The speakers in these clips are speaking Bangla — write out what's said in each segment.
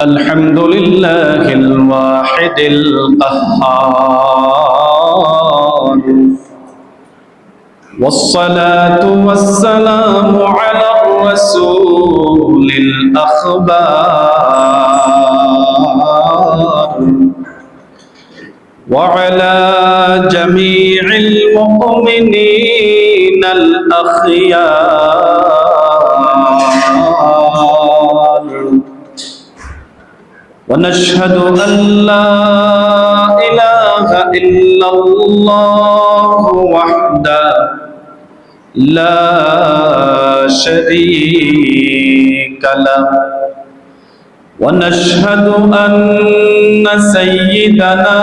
الحمد لله الواحد القهار، والصلاة والسلام على الرسول الأخبار، وعلى جميع المؤمنين الأخيار، ونشهد أن لا إله إلا الله وحده لا شريك له، ونشهد أن سيدنا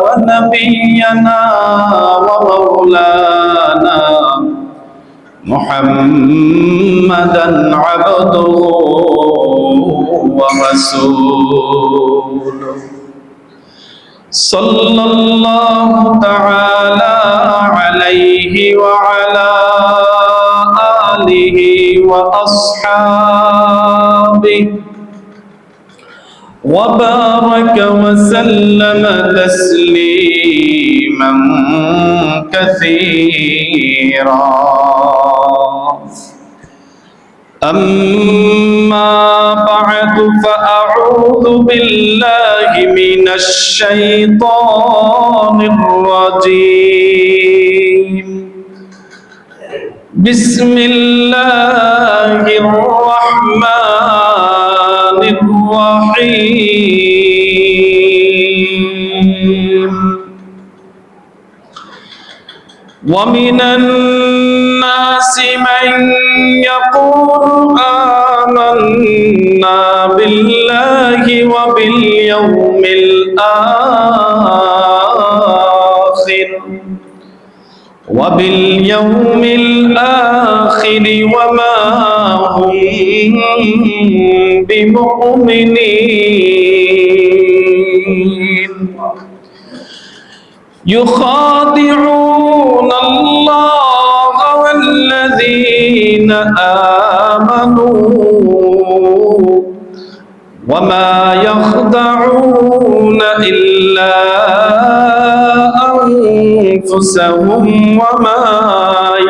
ونبينا ومولانا محمدا عبده ورسوله، صلى الله تعالى عليه وعلى آله وأصحابه وبارك وسلم تسليما كثيرا. أما بعد، فأعوذ بالله من الشيطان الرجيم. بسم الله الرحمن الرحيم. ومن الناس من يقول آمنا بالله وباليوم الآخر وما هم بمؤمنين، يخادعون الله والذين آمنوا وما يخدعون إلا أنفسهم وما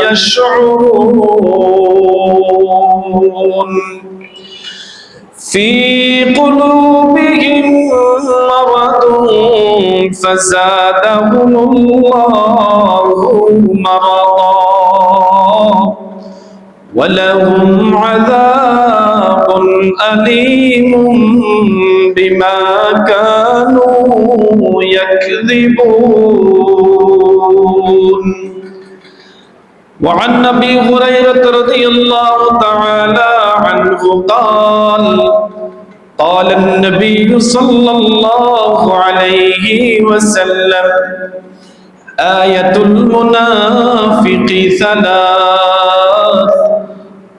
يشعرون. في قلوبهم مرض فزادهم الله مرضا ولهم عذاب أليم بما كانوا يكذبون. وعن أبي هريرة رضي الله تعالى عنه قال: قال النبي صلى الله عليه وسلم: آية المنافق ثلاث: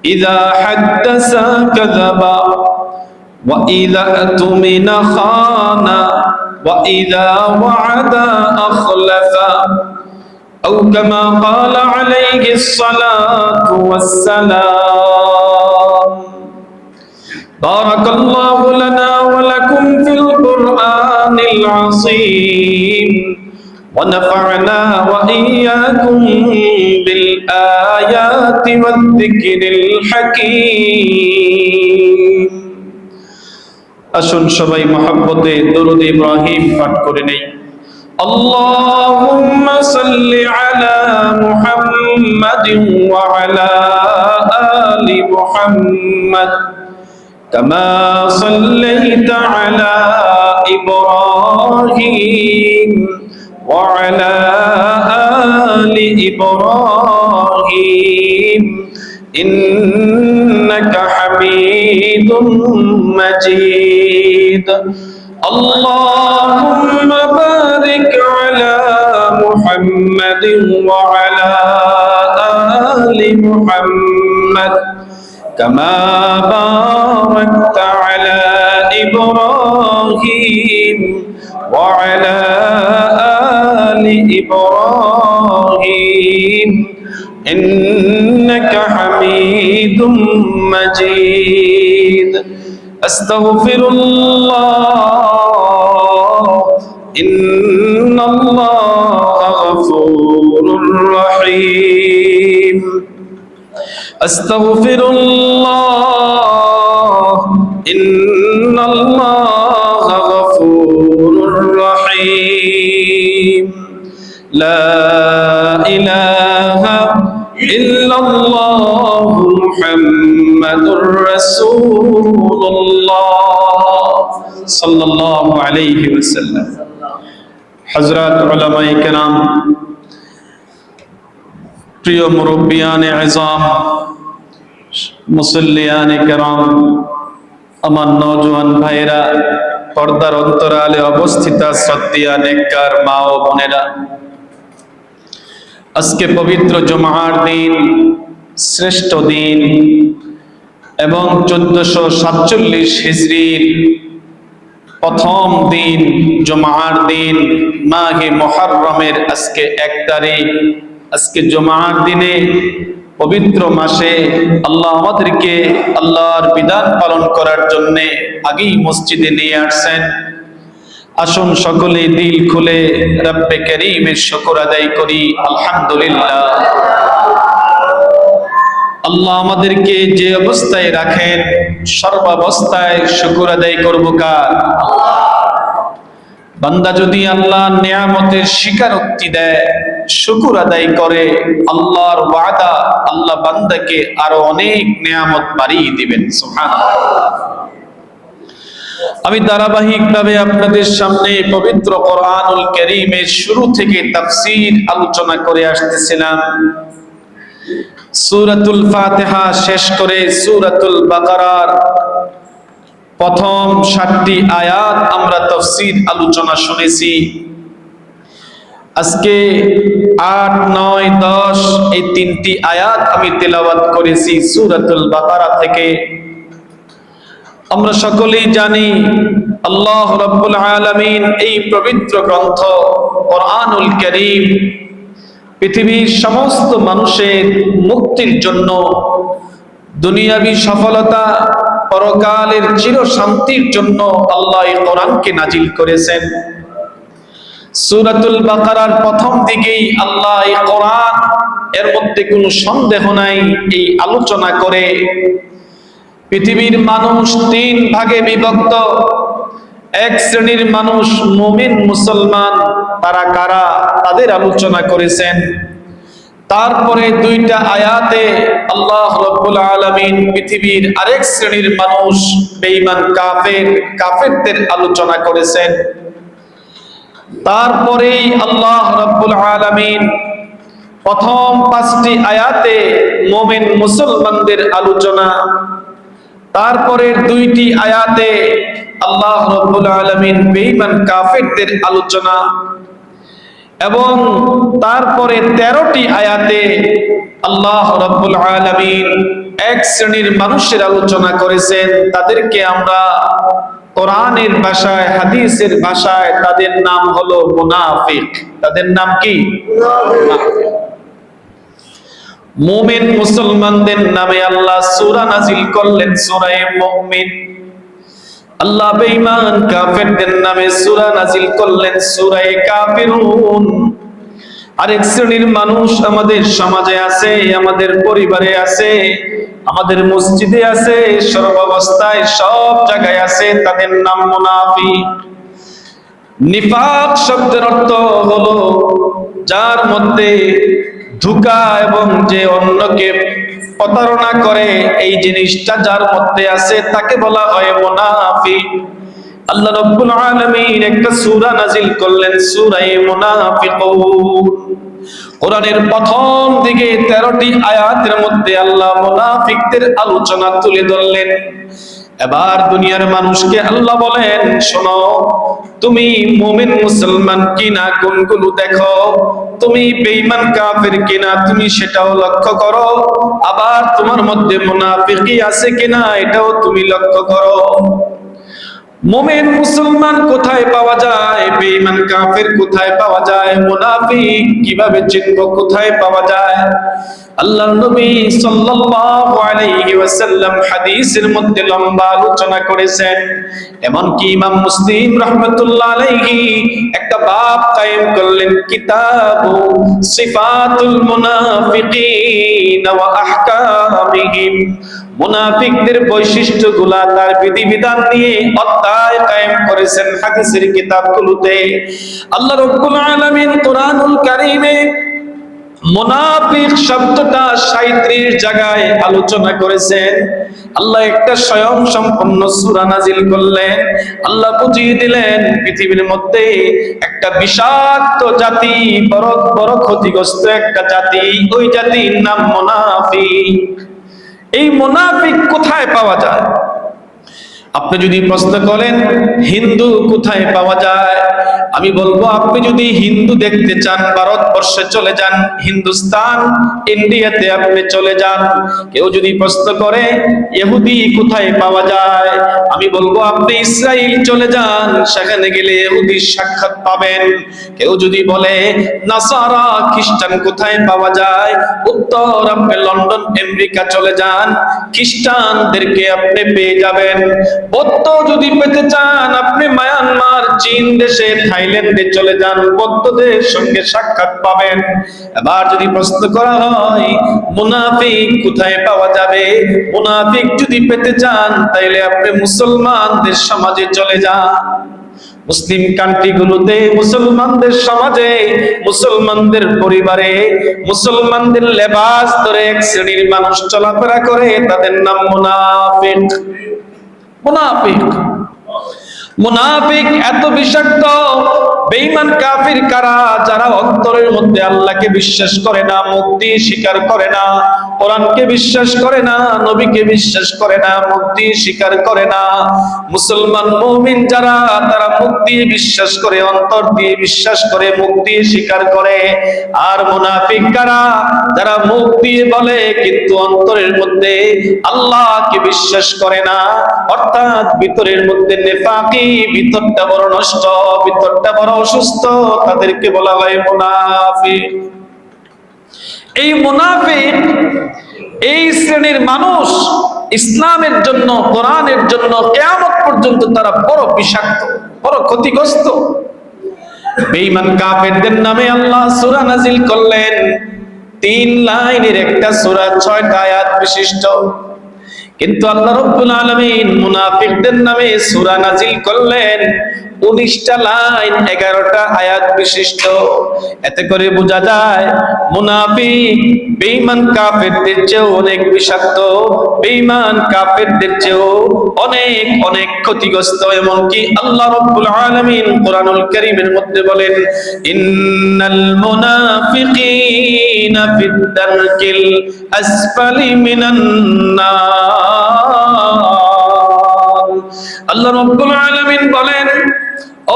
إذا حدث كذب، وإذا اؤتمن خان، وإذا وعد أخلف، أو كما قال عليه الصلاة والسلام. بارك الله لنا ولكم في القرآن العظيم، ونفعنا وإياكم بالآيات والذكر الحكيم। আসুন সবাই মহব্বতে দরুদ ইব্রাহিম পাঠ করে নেই। اللهم صل على محمد وعلى آل محمد كما صليت على إبراهيم وعلى آل إبراهيم إنك حميد مجيد. اللهم بارك على محمد وعلى آل محمد كما باركت على إبراهيم وعلى آل إبراهيم إنك حميد مجيد. আস্তাগফিরুল্লাহ ইন্নাল্লাহা গফুরুর রহিম। আস্তাগফিরুল্লাহ ইন্নাল্লাহা গফুরুর রহিম। লা ইলাহা ইল্লাল্লাহু মুহাম্মাদুর রাসূলুল্লাহ সাল্লাল্লাহু আলাইহি ওয়াসাল্লাম। হযরত উলামায়ে কেরাম, প্রিয় মুরব্বিয়ানে আযম, মুসল্লিয়ানে কেরাম, আমার নওজোয়ান ভাইরা, পর্দার অন্তরালে অবস্থিত শ্রদ্ধেয় নেককার মা ও বোনেরা, আজকে পবিত্র জুমার দিন, শ্রেষ্ঠ দিন এবং 1447 হিজরির প্রথম দিন, জুমার দিন, মাহে মুহররমের আজকে 1 তারিখ। আজকে জুমার দিনে, পবিত্র মাসে আল্লাহ আমাদেরকে আল্লাহর বিধান পালন করার জন্য আগেই মসজিদে নিয়ে আসছেন। আসুন সকলে দিল খুলে রব্বে করিমের শুকর আদায় করি, আলহামদুলিল্লাহ। আল্লাহ আমাদেরকে যে অবস্থায় রাখেন, সর্বাবস্থায় শুকর আদায় করব কার? বান্দা যদি আল্লাহর নিয়ামতের স্বীকারোক্তি দেয়, শুকর আদায় করে, আল্লাহর ওয়াদা, আল্লাহ বান্দাকে আরো অনেক নিয়ামত বাড়িয়ে দিবেন। সুবহানাল্লাহ। আমি ধারাবাহিকভাবে আপনাদের সামনে পবিত্র কোরআনুল কারীমের শুরু থেকে তাফসীর আলোচনা করে আসতেছিলাম। সূরাতুল ফাতিহা শেষ করে সূরাতুল বাকারার প্রথম 7টি আয়াত আমরা তাফসীর আলোচনা শুনেছি। আজকে 8, 9, 10 এই 3টি আয়াত আমি তেলাওয়াত করেছি সূরাতুল বাকারা থেকে। আমরা সকলেই জানি আল্লাহ রাব্বুল আলামিন এই পবিত্র গ্রন্থ কোরআনুল কারীম পৃথিবীর সমস্ত মানুষের মুক্তির জন্য, দুনিয়াবী সফলতা, পরকালের চির শান্তির জন্য আল্লাহ এই কোরআনকে নাজিল করেছেন। সূরাতুল বাকারার প্রথম দিকেই আল্লাহ এই কোরআন, এর মধ্যে কোনো সন্দেহ নাই, এই আলোচনা করে পৃথিবীর মানুষ 3 ভাগে বিভক্ত। এক শ্রেণীর মানুষ মুমিন মুসলমান, তারা কারা, তাদের আলোচনা করেছেন। তারপরে 2টা আয়াতে আল্লাহ রাব্বুল আলামিন পৃথিবীর আরেক শ্রেণীর মানুষ, বেঈমান কাফেরদের আলোচনা করেছেন। তারপরেই আল্লাহ রাব্বুল আলামিন প্রথম 5টি আয়াতে মুমিন মুসলমানদের আলোচনা, তারপরের 2টি আয়াতে আল্লাহ রাব্বুল আলামিন বেঈমান কাফেরদের আলোচনা, এবং তারপরে 13টি আয়াতে আল্লাহ রাব্বুল আলামিন এক শ্রেণীর মানুষের আলোচনা করেছেন। তাদেরকে আমরা কোরআনের ভাষায়, হাদিসের ভাষায় তাদের নাম হলো মুনাফিক। তাদের নাম কি? মুনাফিক। মুমিন মুসলমানদের নামে আল্লাহ সূরা নাজিল করলেন, সূরা মুমিন। আল্লাহ বেঈমান কাফেরদের নামে সূরা নাজিল করলেন, সূরা কাফিরুন। আরেক শ্রেণীর মানুষ আমাদের সমাজে আছে, আমাদের পরিবারে আছে, আমাদের মসজিদে আছে, সর্বাবস্থায় সব জায়গায় আছে, তাদের নাম মুনাফিক। নিফাক শব্দের অর্থ হলো যার মধ্যে ধোঁকা এবং যে অন্যকে প্রতারণা করে, এই জিনিসটা যার মধ্যে আছে তাকে বলা হয় মুনাফিক। আল্লাহ রাব্বুল আলামিন একটা সূরা নাজিল করলেন, সূরা মুনাফিকুন। কোরআনের প্রথম দিকে 13টি আয়াতের মধ্যে আল্লাহ মুনাফিকদের আলোচনা তুলে ধরলেন। এবার দুনিয়ার মানুষকে আল্লাহ বলেন, শোনো, তুমি মুমিন মুসলমান কিনা কোনগুলো দেখো, তুমি বেঈমান কাফের কিনা তুমি সেটাও লক্ষ্য করো, আবার তোমার মধ্যে মুনাফিকি আছে কিনা এটাও তুমি লক্ষ্য করো। মুমিন মুসলমান কোথায় পাওয়া যায়, বেঈমান কাফের কোথায় পাওয়া যায়, মুনাফিক কিভাবে চিনব, কোথায় পাওয়া যায়? আল্লাহর নবী সাল্লাল্লাহু আলাইহি ওয়াসাল্লাম হাদিসের মধ্যে লম্বা আলোচনা করেছেন। এমনকি ইমাম মুসলিম রাহমাতুল্লাহ আলাইহি একটা বাব কায়েম করলেন, কিতাবু সিফাতুল মুনাফিকিন ওয়া আহকামিহিম। মুনাফিকদের বৈশিষ্ট্যগুলা, তার বিধিবিধান নিয়ে অধ্যায় কায়েম করেছেন হাদিসের কিতাবগুলোতে। আল্লাহ রাব্বুল আলামিন কোরআনুল কারীমে মুনাফিক শব্দটা 37 জায়গায় আলোচনা করেছেন। আল্লাহ একটা স্বয়ং সম্পূর্ণ সূরা নাজিল করলেন। আল্লাহ বুঝিয়ে দিলেন পৃথিবীর মধ্যে একটা বিষাক্ত জাতি, বড় বড় ক্ষতিগ্রস্ত একটা জাতি, ওই জাতির নাম মুনাফিক। এই মুনাফিক কোথায় পাওয়া যায়? আপনি যদি প্রশ্ন করেন হিন্দু কোথায় পাওয়া যায়, আমি বলবো আপনি যদি হিন্দু দেখতে চান ভারতবর্ষে চলে যান, হিন্দুস্তান ইন্ডিয়াতে আপনি চলে যান। কেউ যদি প্রশ্ন করে ইহুদি কোথায় পাওয়া যায়, আমি বলবো আপনি ইসরাইল চলে যান, সেখানে গেলে ইহুদির সাক্ষাৎ পাবেন। কেউ যদি বলে নাসারা খ্রিস্টান কোথায় পাওয়া যায়, উত্তর আপনি লন্ডন আমেরিকা চলে যান, খ্রিস্টানদেরকে আপনি পেয়ে যাবেন। বৌদ্ধ যদি পেতে চান আপনি মায়ানমার, চীন দেশে, থাইল্যান্ডে চলে যান, বৌদ্ধদের সঙ্গে সাক্ষাৎ পাবেন। এবার যদি প্রশ্ন করা হয় মুনাফিক কোথায় পাওয়া যাবে, মুনাফিক যদি পেতে চান তাইলে আপনি মুসলমানদের সমাজে চলে যান। মুসলিম কান্ট্রিগুলোতে, মুসলমানদের সমাজে, মুসলমানদের পরিবারে, মুসলমানদের লেবাস ধরে এক শ্রেণীর মানুষ চলাফেরা করে, তাদের নাম মুনাফিক। মুনাফিক মুনাফিক এত বিষাক্ত। বেঈমান কাফির কারা? যারা অন্তরের মধ্যে আল্লাহকে বিশ্বাস করে না, মুক্তি স্বীকার করে না, কোরআনকে বিশ্বাস করে না, নবীকে বিশ্বাস করে না, মুক্তি স্বীকার করে না। মুসলমান মুমিন যারা, তারা মুক্তি বিশ্বাস করে, অন্তর দিয়ে বিশ্বাস করে, মুক্তি স্বীকার করে। আর মুনাফিক কারা? যারা মুখ দিয়ে বলে কিন্তু অন্তরের মধ্যে আল্লাহকে বিশ্বাস করে না, অর্থাৎ ভিতরের মধ্যে নেফাকি, ভিতরটা বড় নষ্ট, ভিতরটা বড় অসুস্থ, তাদেরকে বলা হয় মুনাফিক। এই মুনাফিক, এই শ্রেণীর মানুষ ইসলামের জন্য, কোরআনের জন্য কিয়ামত পর্যন্ত তারা বড় বিষাক্ত, বড় ক্ষতিগ্রস্ত। বেঈমান কাফেরদের নামে আল্লাহ সূরা নাজিল করলেন। 3 লাইনের একটা সূরা, 6টা আয়াত বিশিষ্ট। কিন্তু আল্লাহ রাব্বুল আলামিন মুনাফিকদের নামে সূরা নাজিল করলেন 19টা লাইন, 11টা আয়াত বিশিষ্ট। এতে করে বোঝা যায় মুনাফিক বেঈমান কাফেরদের চেয়েও অনেক বিষাক্ত, বেঈমান কাফেরদের চেয়েও অনেক অনেক ক্ষতিগ্রস্ত। এমনকি আল্লাহ রাব্বুল আলামিন কোরআনুল কারীমের মধ্যে বলেন, ইন্নাল মুনাফিকিনা ফিদ দারকিল আসফালি মিনান নার। আল্লাহ রাব্বুল আলামিন বলেন,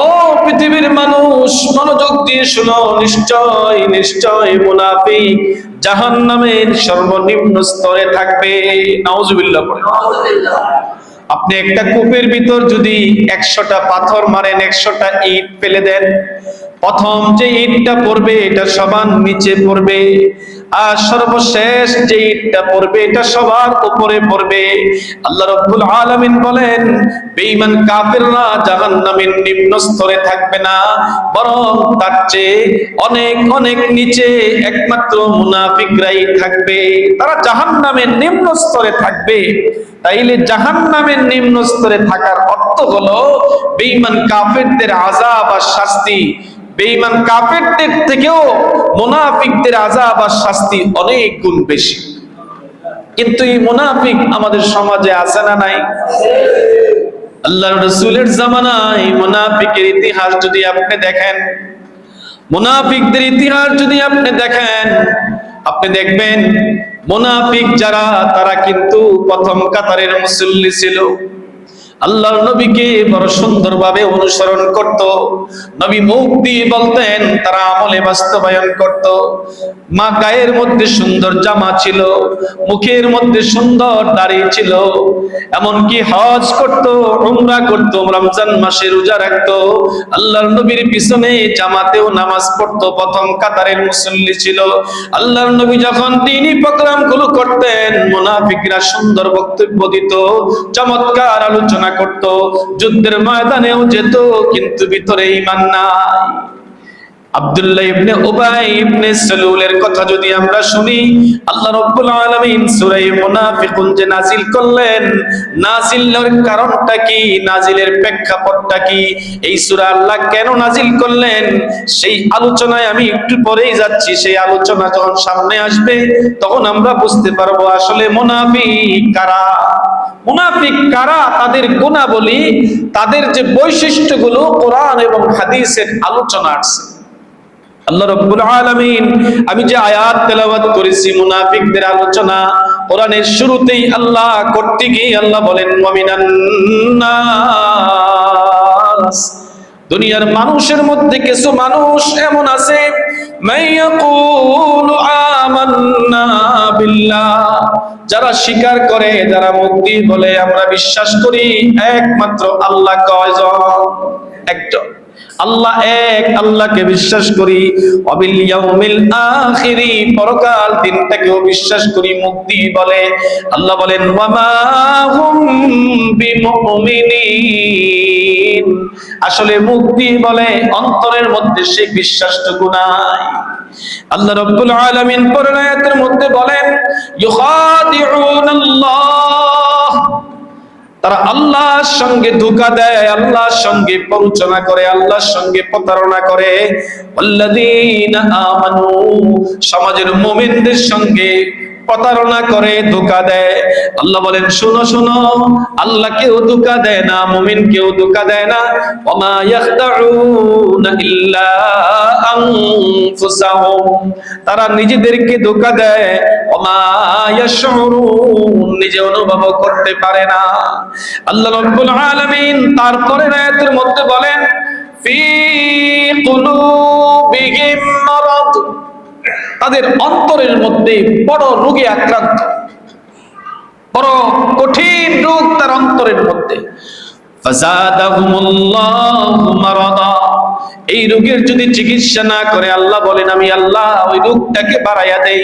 ও পৃথিবীর মানুষ মনোযোগ দিয়ে শুনো, নিশ্চয় নিশ্চয় মুনাফিক জাহান্নামের সর্বনিম্ন স্তরে থাকবে। নাউজুবিল্লাহ পড়ে। আপনি একটা কূপের ভিতর যদি 100টা পাথর মারেন, 100টা ইট ফেলে দেন, প্রথম যে ইটটা পড়বে এটা সবার নিচে পড়বে, আর সর্বশেষ যে ইটটা পড়বে এটা সবার উপরে পড়বে। আল্লাহ রাব্বুল আলামিন বলেন বেঈমান কাফেররা জাহান্নামের নিম্ন স্তরে থাকবে না, বরং তার চেয়ে অনেক অনেক নিচে একমাত্র মুনাফিকরাই থাকবে, তারা জাহান্নামের নিম্ন স্তরে থাকবে। তাইলে জাহান্নামের নিম্ন স্তরে থাকার অর্থ হলো বেঈমান কাফেরদের আযাব আর শাস্তি, বেঈমান কাফেরদের থেকেও মুনাফিকদের আযাব আর শাস্তি অনেক গুণ বেশি। কিন্তু এই মুনাফিক আমাদের সমাজে আছে না নাই? আল্লাহর রাসূলের জামানায় মুনাফিকের ইতিহাস যদি আপনি দেখেন, মুনাফিকদের ইতিহাস যদি আপনি দেখেন, আপনি দেখবেন মুনাফিক যারা, তারা কিন্তু প্রথম কাতারের মুসল্লি ছিল। আল্লাহর নবীকে বড় সুন্দরভাবে অনুসরণ করত। নবী মুখ দিয়ে বলতেন, তারা আমলে বাস্তবায়ন করত। মা গায়ের মধ্যে সুন্দর জামা ছিল, মুখের মধ্যে সুন্দর দাড়ি ছিল, এমনকি হজ করত, উমরা করত, রমজান মাসে রোজা রাখত। আল্লাহর নবীর পিছনে জামাতেও নামাজ পড়তো, প্রথম কাতারের মুসল্লি ছিল। আল্লাহর নবী যখন দ্বীনি প্রোগ্রামগুলো করতেন, মুনাফিকরা সুন্দর বক্তব্য দিত, চমৎকার আলোচনা করত, যুদ্ধের ময়দানেও যেত, কিন্তু ভিতরে ঈমান নাই। আব্দুল্লাহ ইবনে উবাই ইবনে সালুলের কথা যদি আমরা শুনি, আল্লাহ রাব্বুল আলামিন সূরা মুনাফিকুন যে নাজিল করলেন, নাজিলের কারণটা কি, নাজিলের প্রেক্ষাপটটা কি, এই সূরা আল্লাহ কেন নাজিল করলেন, সেই আলোচনায় আমি একটু পরেই যাচ্ছি। সেই আলোচনা যখন সামনে আসবে তখন আমরা বুঝতে পারবো আসলে মুনাফিক কারা। মুনাফিক কারা, তাদের গুণাবলী, তাদের যে বৈশিষ্ট্যগুলো কোরআন এবং হাদিসের আলোচনা আছে। আল্লাহ রাব্বুল আলামিন, আমি যে আয়াত তেলাওয়াত করেছি মুনাফিকদের আলোচনা, কোরআনের শুরুতেই আল্লাহ করতে গিয়ে আল্লাহ বলেন, ওয়ামিনান নাস, দুনিয়ার মানুষের মধ্যে কিছু মানুষ এমন আছে, মাইয়াকুলু আমান্না বিল্লাহ, যারা স্বীকার করে, যারা মুখ দিয়ে বলে আমরা বিশ্বাস করি একমাত্র আল্লাহ কয়জন, একজন আল্লাহ এক, আল্লাহকে বিশ্বাস করি, ওয়াবিল ইয়াউমিল আখিরি, পরকাল দিনটাকেও বিশ্বাস করি, মুখ দিয়ে বলে। আল্লাহ বলেন, ওয়ামা হুম বিমুমিনিন, আসলে মুখ দিয়ে বলে, অন্তরের মধ্যে সেই বিশ্বাসটুকু নাই। আল্লাহ রাব্বুল আলামিন পরের আয়াতের মধ্যে বলেন, ইউখাদিউনাল্লাহ, তারা আল্লাহর সঙ্গে ধোঁকা দেয়, আল্লাহর সঙ্গে প্ররোচনা করে, আল্লাহর সঙ্গে প্রতারণা করে। ওয়াল্লাযীনা আমানু, সমাজের মুমিনদের সঙ্গে প্রতারণা করে, ধোঁকা দেয়। আল্লাহ বলেন, শোনো শোনো, আল্লাহকেও ধোঁকা দেয় না, মুমিনকেও ধোঁকা দেয় না। ওয়ামা ইয়াখদাউনা ইল্লা আনফুসাহুম, তারা নিজেদেরকে ধোঁকা দেয়। ওয়ামা ইয়াশউরুন, নিজে অনুভব করতে পারে না। আল্লাহ রাব্বুল আলামিন তারপরে আয়াতের মধ্যে বলেন, ফি কুলুবিহিম মারাদ, তাদের অন্তরের মধ্যে বড় রোগে আক্রান্ত, বড় কঠিন রোগ তার অন্তরের মধ্যে। ফাযাদাহুমুল্লাহু মারাদা, এই রোগের যদি চিকিৎসা না করে, আল্লাহ বলেন আমি আল্লাহ ওই রোগটাকে বাড়াইয়া দেই।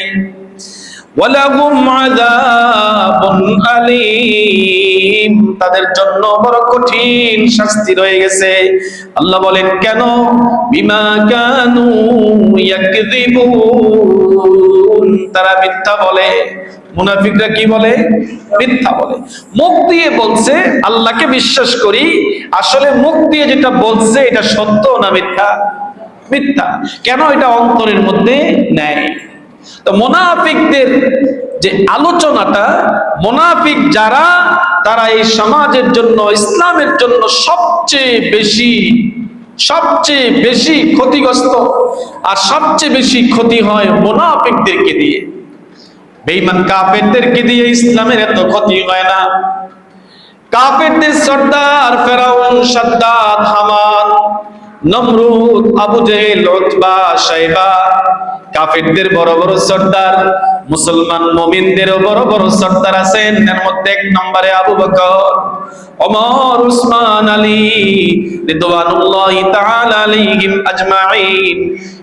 ওয়ালাহুম আযাবুন আলীম, তাদের জন্য বড় কঠিন শাস্তি রয়ে গেছে। আল্লাহ বলেন কেন, বিমা কানু ইয়াকযিবুন, তারা মিথ্যা বলে। মুনাফিকরা কি বলে? মিথ্যা বলে। মুখ দিয়ে বলছে আল্লাহকে বিশ্বাস করি, আসলে মুখ দিয়ে যেটা বলছে এটা সত্য না মিথ্যা? মিথ্যা। কেন? এটা অন্তরের মধ্যে নেই। তো মুনাফিকদের যে আলোচনাটা, মুনাফিক যারা, তারা এই সমাজের জন্য, ইসলামের জন্য সবচেয়ে বেশি ক্ষতিগ্রস্ত, আর সবচেয়ে বেশি ক্ষতি হয় মুনাফিকদেরকে দিয়ে। বেঈমান কাফেরদেরকে দিয়ে ইসলামের এত ক্ষতি হয় না। কাফেরদের সর্দার ফেরাউন, সাদ্দাত, হামান, নমরুদ, আবু জেহেল, উতবা, শাইবা, কাফেরদের বড় বড় সর্দার, মুসলমান মুমিনদেরও বড় বড় সর্দার আছেন। এর মধ্যে এক নম্বরে আবু বকর, ওমর, উসমান, আলী রিদওয়ানুল্লাহি তাআলা আলাইহিম আজমাইন।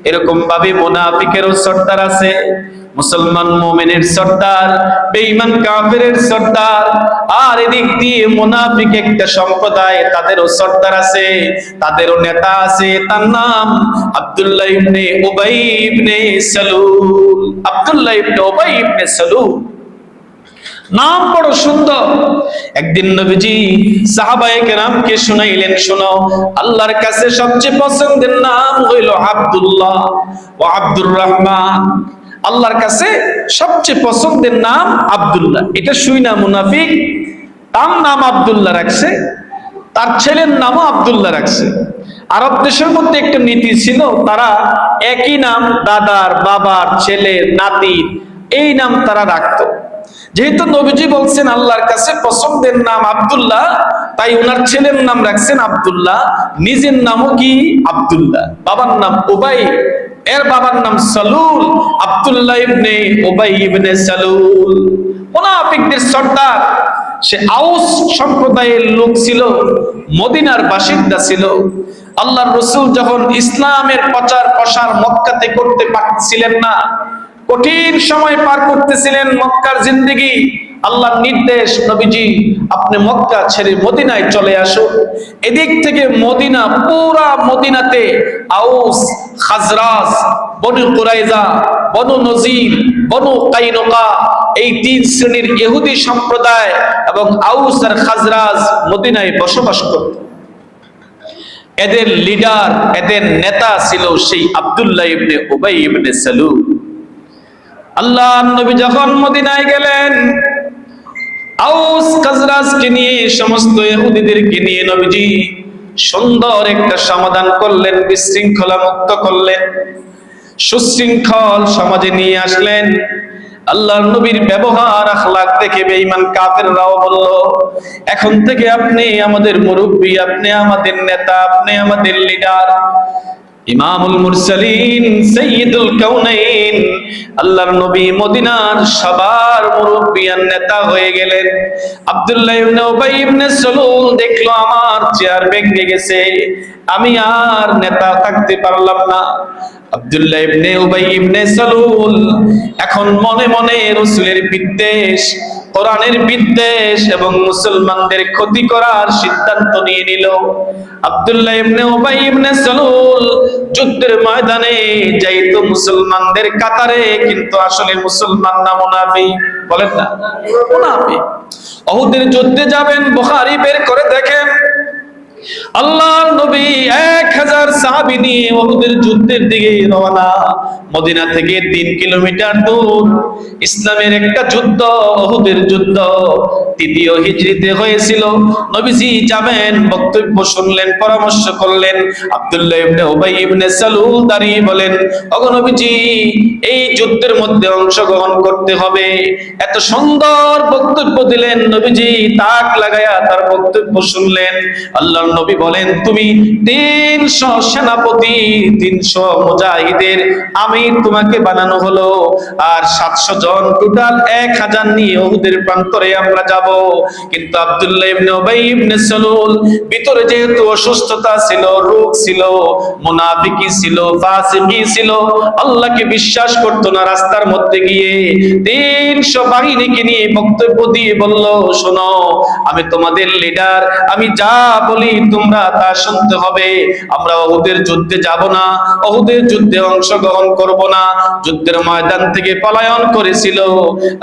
এরকম ভাবে মুনাফিকেরও সর্দার আছে, মুসলমান মুমিনের সর্দার, বেঈমান কাফেরের সর্দার। আর এদিক দিয়ে মুনাফিক একটা সম্প্রদায়, তাদেরও সর্দার আছে, তাদেরও নেতা আছে, তার নাম আব্দুল্লাহ ইবনে উবাই ইবনে সালুল। আব্দুল্লাহ ইবনে উবাই ইবনে সালুল নাম বড় সুন্দর। একদিন নবীজি সাহাবায়ে কেরামকে শুনাইলেন, শোনো, আল্লাহর কাছে সবচেয়ে পছন্দের নাম হইল আব্দুল্লাহ ও আব্দুর রহমান। আল্লাহর কাছে সবচেয়ে পছন্দের নাম আব্দুল্লাহ। এটা শুইনা মুনাফিক তার নাম আব্দুল্লাহ রাখছে, তার ছেলের নামও আব্দুল্লাহ রাখছে। আরব দেশের মধ্যে একটা নীতি ছিল, তারা একই নাম দাদার, বাবার, ছেলের, নাতির এই নাম তারা রাখতো। যেহেতু নবীজি বলছেন আল্লাহর কাছে পছন্দের নাম আব্দুল্লাহ, তাই ওনার ছেলের নাম রাখছেন আব্দুল্লাহ, নিজের নামও কি আব্দুল্লাহ, বাবার নাম উবাই, এর বাবার নাম সালুল, আব্দুল্লাহ ইবনে উবাই ইবনে সালুল। মুনাফিকদের সর্দার, সে আউস সম্প্রদায়ের লোক ছিল, মদিনার বাসিন্দা ছিল। আল্লাহর রাসূল যখন ইসলামের প্রচার প্রসার মক্কাতে করতে পারছিলেন না, কঠিন সময় পার করতেছিলেন, মক্কার জিন্দেগি, আল্লাহর নির্দেশ, নবীজি আপনি মক্কা ছেড়ে মদিনায় চলে আসুন। এদিক থেকে মদিনা, পুরা মদিনাতে আউস, খাজরাজ, বনু কুরাইজা, বনু নজির, বনু কাইনুকা, এই তিন শ্রেণীর ইহুদি সম্প্রদায় এবং আউস আর খাজরাজ মদিনায় বসবাস করত। এদের লিডার, এদের নেতা ছিল সেই আব্দুল্লাহ ইবনে উবাই ইবনে সালুল। আল্লাহর নবী যখন মদিনায় গেলেন, আউস খাজরাজকে নিয়ে, সমস্ত ইহুদিদেরকে নিয়ে নবীজি সুন্দর একটা সমাধান করলেন, বিশৃঙ্খলা মুক্ত করলেন, সুশৃঙ্খল সমাজে নিয়ে আসলেন। আল্লাহর নবীর ব্যবহার আখলাক দেখে বেঈমান কাফেররাও বলল, এখন থেকে আপনি আমাদের মুরব্বী, আপনি আমাদের নেতা, আপনি আমাদের লিডার, ইমামুল মুরসালিন, সাইয়্যিদুল কাউনাইন, আল্লাহর নবী মদিনার সবার মুরব্বি আর নেতা হয়ে গেলেন। আব্দুল্লাহ ইবনে উবাই ইবনে সালুল দেখলো আমার চেয়ার ভেঙে গেছে, আমি আর নেতা থাকতে পারলাম না। আব্দুল্লাহ ইবনে উবাই ইবনে সালুল এখন মনে মনে রাসূলের বিদ্বেষ, কোরআনের বিদ্বেষ এবং মুসলমানদের ক্ষতি করার সিদ্ধান্ত নিয়ে নিল। আব্দুল্লাহ ইবনে উবাই ইবনে সালুল যুদ্ধের ময়দানে যাইতো মুসলমানদের কাতারে, কিন্তু আসলে মুসলমান না মুনাফিক, বলেন না মুনাফিক। উহুদের যুদ্ধে যাবেন, বুখারী বের করে দেখেন, আল্লাহর নবী 1000 সাহাবী নিয়ে উহুদের যুদ্ধের দিকে রওনা। মদিনা থেকে 3 কিলোমিটার দূর ইসলামের একটা যুদ্ধ, উহুদের যুদ্ধ, 3য় হিজরিতে হয়েছিল। নবীজি যাবেন, বক্তব্য শুনলেন, পরামর্শ করলেন। আব্দুল্লাহ ইবনে উবাই ইবনে সালুল দাঁড়িয়ে বলেন, ওগো নবীজি, এই যুদ্ধের মধ্যে অংশগ্রহণ করতে হবে। এত সুন্দর বক্তব্য দিলেন, নবীজি তাক লাগায়া তার বক্তব্য শুনলেন। আল্লাহর নবী বলেন, তুমি 300 সেনাপতি, 300 মুজাহিদের আমি তোমাকে বানানো হলো, আর 700 জন, টোটাল 1000 নিয়ে উহুদের প্রান্তরে আমরা যাব। কিন্তু আব্দুল্লাহ ইবনে উবাই ইবনে সালুল ভিতরে যেহেতু অসুস্থতা ছিল, রোগ ছিল, মুনাফিকি ছিল, ফাসিকি ছিল, আল্লাহকে বিশ্বাস করতো না, রাস্তার মধ্যে গিয়ে 300 বাহিনীকে নিয়ে বক্তব্য দিয়ে বলল, শোনো, আমি তোমাদের লিডার, আমি যা বলি তোমরা তা শুনতে হবে। আমরা উহুদের যুদ্ধে যাব না, উহুদের যুদ্ধে অংশগ্রহণ করব না। যুদ্ধের ময়দান থেকে পলায়ন করেছিল।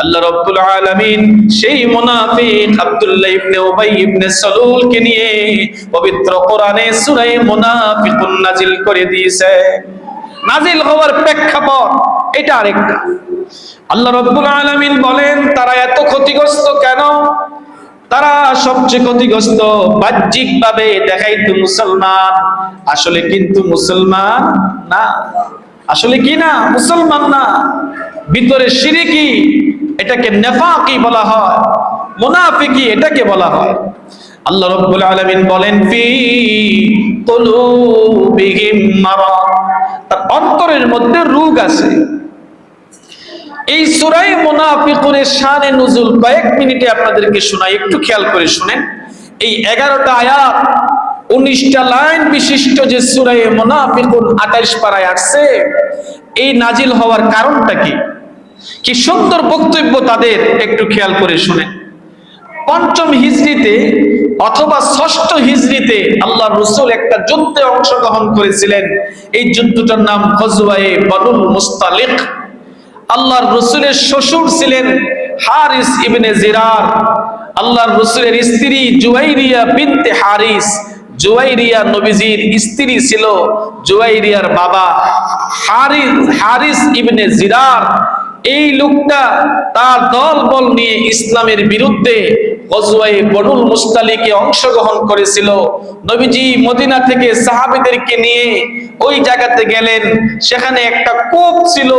আল্লাহ রাব্বুল আলামিন সেই মুনাফিক আব্দুল্লাহ ইবনে উবাই ইবনে সালুলকে নিয়ে পবিত্র কোরআনে সূরা মুনাফিকুন নাজিল করে দিয়েছে। নাজিল হওয়ার প্রেক্ষাপট এটা আরেকটা। আল্লাহ রাব্বুল আলামিন বলেন, তারা এত ক্ষতিগ্রস্ত কেন? তারা সবচেয়ে ক্ষতিগ্রস্ত বাহ্যিক ভাবে দেখাইতো মুসলমান, আসলে কিন্তু মুসলমান না। আসলে কি না? মুসলমান না, ভিতরে শিরকি, এটাকে নেফাকি বলা হয়, মুনাফিকি এটাকে বলা হয়। আল্লাহ রাব্বুল আলামিন বলেন, ফি কুলুবিহিম মারাদ, তার অন্তরের মধ্যে রোগ আছে। এই সূরা মুনাফিকুনের শানে নুজুল কয়েক মিনিটে আপনাদেরকে শোনাই, একটু খেয়াল করে শুনেন। এই 11টা আয়াত 19টা লাইন বিশিষ্ট যে সূরা মুনাফিকুন 28 পারায় আসছে, এই নাজিল হওয়ার কারণটা কি? কি সুন্দর বক্তব্য তাদের, একটু খেয়াল করে শুনেন। 5ম হিজরিতে অথবা 6ষ্ঠ হিজরিতে আল্লাহর রাসূল একটা যুদ্ধে অংশগ্রহণ করেছিলেন। এই যুদ্ধটার নাম গজওয়ায়ে বনুল মুস্তালিক। আল্লাহর রাসূলের শ্বশুর ছিলেন হারিস ইবনে জিরার। আল্লাহর রাসূলের স্ত্রী জুয়াইরিয়া বিনতে হারিস। জুয়াইরিয়া নবীজির স্ত্রী ছিল। জুয়াইরিয়ার বাবা হারিস ইবনে জিরার, এই লোকটা তার দলবল নিয়ে ইসলামের বিরুদ্ধে গজওয়ায়ে বনুল মুস্তালিকে অংশগ্রহণ করেছিল। নবীজি মদিনা থেকে সাহাবীদেরকে নিয়ে ওই জায়গাতে গেলেন, সেখানে একটা কূপ ছিল,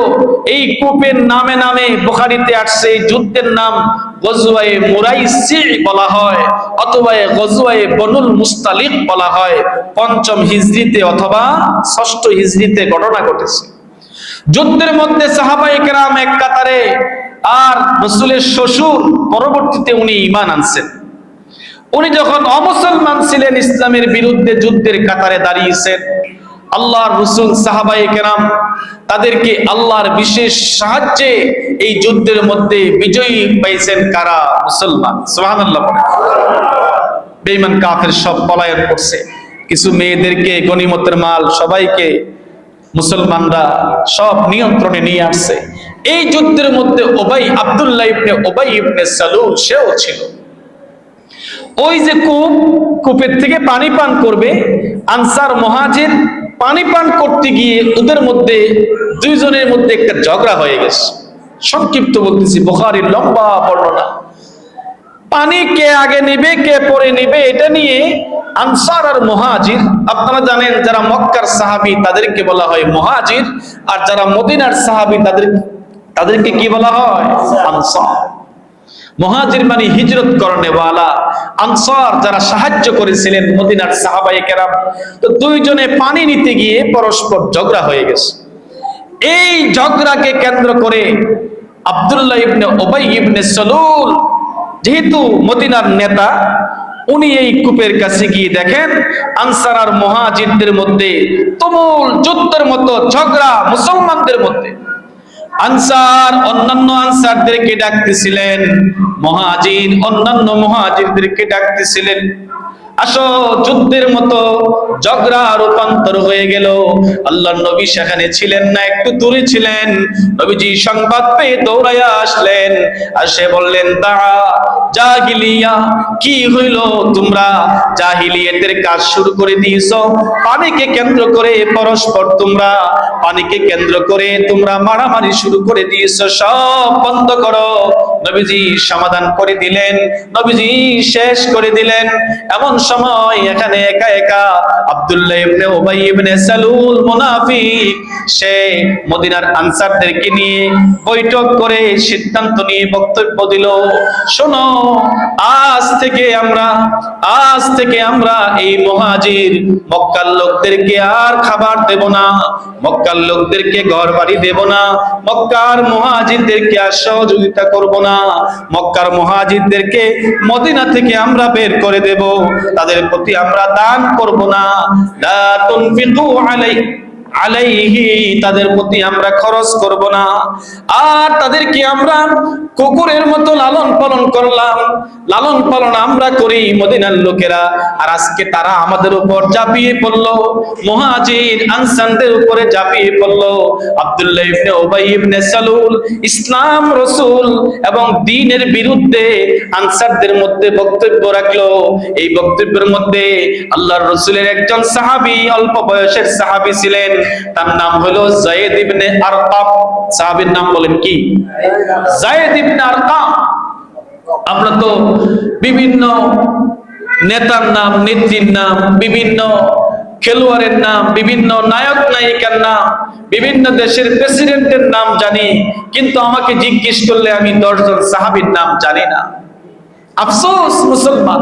এই কূপের নামে নামে বুখারীতে আসছে যুদ্ধের নাম গজওয়ায়ে মুরাইসি বলা হয়, অথবা গজওয়ায়ে বনুল মুস্তালিক বলা হয়। ৫ম হিজরিতে অথবা ৬ষ্ঠ হিজরিতে ঘটনা ঘটেছে। যুদ্ধের মধ্যে সাহাবায়ে কেরাম এক কাতারে, আর রাসূলের শ্বশুর পরবর্তীতে উনি ঈমান আনছেন। উনি যখন অমুসলমান ছিলেন, ইসলামের বিরুদ্ধে যুদ্ধের কাতারে দাঁড়িয়েছেন, আল্লাহর রাসূল সাহাবায়ে কেরাম তাদেরকে আল্লাহর বিশেষ সাহায্যে এই যুদ্ধের মধ্যে বিজয়ী পাইছেন। কারা? মুসলমান। সুবহানাল্লাহ। বেঈমান কাফের সব পলায়ন করছে, কিছু মেয়েদেরকে, গনিমতের মাল সবাইকে মুসলমানরা সব নিয়ন্ত্রণে নিয়ে আসছে। এই যুদ্ধের মধ্যে আব্দুল্লাহ ইবনে উবাই ইবনে সালুল সেও ছিল। ওই যে কূপের থেকে পানি পান করবে, আনসার মুহাজির পানি পান করতে গিয়ে ওদের মধ্যে দুইজনের মধ্যে একটা ঝগড়া হয়ে গেছে। সংক্ষিপ্ত বলতেছি, বুখারীর লম্বা বর্ণনা। পানি কে আগে নিবে কে পরে নিবে এটা নিয়ে আনসার আর মুহাজির, আপনারা জানেন যারা মক্কার সাহাবী তাদেরকে বলা হয় মুহাজির, আর যারা মদিনার সাহাবী তাদেরকে কি বলা হয়? আনসার। মুহাজির মানে হিজরত করনেওয়ালা, আনসার যারা সাহায্য করেছিলেন মদিনার সাহাবায়ে কেরাম। তো দুইজনে পানি নিতে গিয়ে পরস্পর ঝগড়া হয়ে গেছে। এই ঝগড়াকে কেন্দ্র করে আব্দুল্লাহ ইবনে উবাই ইবনে সালুল যেহেতু মদিনার নেতা, উনি এই কূপের কাছে গিয়ে দেখেন আনসার আর মুহাজিরদের মধ্যে তুমুল যুদ্ধের মতো ঝগড়া মুসলমানদের মধ্যে। আনসার অন্যান্য আনসারদেরকে ডাকতেছিলেন, মুহাজির অন্যান্য মুহাজিরদেরকে ডাকতেছিলেন, আসো, যুদ্ধের মতো ঝগড়া রূপান্তর হয়ে গেল। আল্লাহর নবী সেখানে ছিলেন না, একটু দূরে ছিলেন। নবীজি সংবাদ পেয়ে দৌড়াইয়া আসলেন, আসে বললেন, দাঁড়া, জাহিলিয়া কি হইল? তোমরা জাহিলিয়াতের কাজ শুরু করে দিয়েছো, পানিকে কেন্দ্র করে পরস্পর তোমরা পানিকে কেন্দ্র করে তোমরা মারামারি শুরু করে দিয়েছো, সব বন্ধ করো। নবীজি সমাধান করে দিলেন, নবীজি শেষ করে দিলেন। এমন সময় এখানে একা একা আব্দুল্লাহ ইবনে উবাই ইবনে সালুল মুনাফিক, সে মদিনার আনসারদেরকে নিয়ে বৈঠক করে সিদ্ধান্ত নিয়ে বক্তব্য দিল, শোনো, আজ থেকে আমরা এই মুহাজির মক্কার লোকদেরকে আর খাবার দেব না, মক্কার লোকদেরকে ঘর বাড়ি দেব না, মক্কার মুহাজিরদেরকে আর সহযোগিতা করব না, মক্কার মুহাজিরদেরকে মদিনা থেকে আমরা বের করে দেব, তাদের প্রতি আমরা দান করব না, লা তুনফিকু আলাইহি, তাদের প্রতি আমরা খরচ করব না, আর তাদেরকে আমরা কুকুরের মতো লালন পালন করলাম, লালন পালন আমরা করি মদিনার লোকেরা, আর আজকে তারা আমাদের উপর ঝাঁপিয়ে পড়লো, মুহাজির আনসারদের উপরে ঝাঁপিয়ে পড়লো। আব্দুল্লাহ ইবনে উবাই ইবনে সালুল ইসলাম, রাসূল এবং দ্বীনের বিরুদ্ধে আনসারদের মধ্যে বক্তব্য রাখলো। এই বক্তব্যের মধ্যে আল্লাহর রাসূলের একজন সাহাবী, অল্প বয়সের সাহাবী ছিলেন, তার নাম হলো যায়েদ ইবনে আরকাম। সাহাবীর নাম বলেন কি? যায়েদ ইবনে আরকাম। আমরা তো বিভিন্ন নেতার নাম, নেত্রীর নাম, বিভিন্ন খেলোয়াড়ের নাম, বিভিন্ন নায়ক নায়িকার নাম, বিভিন্ন দেশের প্রেসিডেন্টের নাম জানি, কিন্তু আমাকে জিজ্ঞেস করলে আমি 10 জন সাহাবীর নাম জানি না। আফসোস মুসলমান।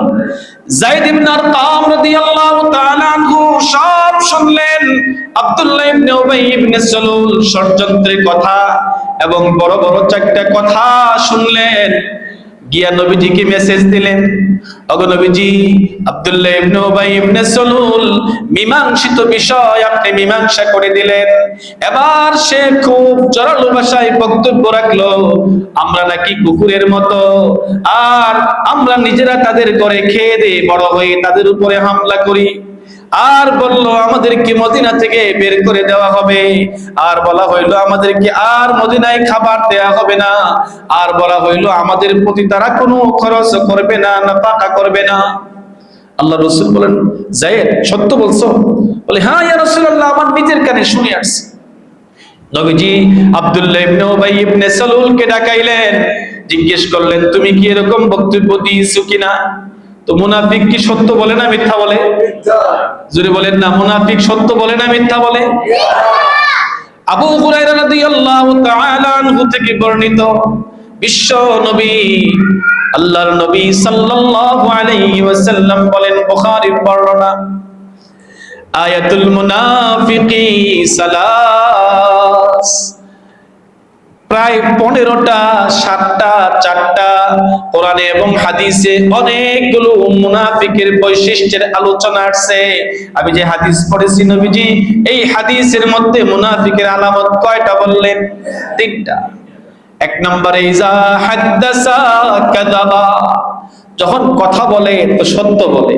যায়েদ ইবনে আরকাম রাদিয়াল্লাহু তাআলা আনহু সব শুনলেন, আব্দুল্লাহ ইবনে উবাই ইবনে সালুল ষড়যন্ত্রের কথা এবং বড় বড় 4টা কথা শুনলেন। গিয়া নবীজিকে মেসেজ দিলেন, ওগো নবীজি, আব্দুল্লাহ ইবনে উবাই ইবনে সালুল মীমাংসিত বিষয় আপনি মীমাংসা করে দিলেন। এবার সে খুব জোরালো ভাষায় বক্তব্য রাখলো, আমরা নাকি কুকুরের মতো, আর আমরা নিজেরা তাদের ঘরে খেয়ে দিয়ে বড় হয়ে তাদের উপরে হামলা করি, আর বললো আমাদেরকে মদিনা থেকে বের করে দেওয়া হবে, আর বলা হইলো আমাদেরকে আর মদিনায় খাবার দেওয়া হবে না, আর বলা হইলো আমাদের প্রতি তারা কোনো খরচ করবে না, নাফাকা করবে না। আল্লাহ রাসূল বলেন, যায়েদ সত্য বলছো? বলে, হ্যাঁ ইয়া রাসূলুল্লাহ, আমার নিজের কানে শুনে আসছি। নবীজি আব্দুল্লাহ ইবনে উবাই ইবনে সালুলকে ডাকাইলেন, জিজ্ঞেস করলেন তুমি কি এরকম বক্তব্য দিয়েছো কিনা? তো মুনাফিক কি সত্য বলে না মিথ্যা বলে? জোরে বলেন না, মুনাফিক সত্য বলে না মিথ্যা বলে? আবু হুরায়রা রাদিয়াল্লাহু তাআলা আনহু থেকে বর্ণিত, বিশ্ব নবী আল্লাহর নবী সাল্লাল্লাহু আলাইহি ওয়াসাল্লাম বলেন, বুখারীর বর্ণনা, আয়াতুল মুনাফিকি সালাস, প্রায় 15টা 7টা 4টা কোরআনে এবং হাদিসে অনেকগুলো মুনাফিকের বৈশিষ্ট্যের আলোচনা আসছে। আমি যে হাদিস পড়েছি নবীজি এই হাদিসের মধ্যে মুনাফিকের আলামত কয়টা বললেন? 3টা। এক নম্বরে ইজা হাদ্দাসা কাযাবা, যখন কথা বলে তো সত্য বলে।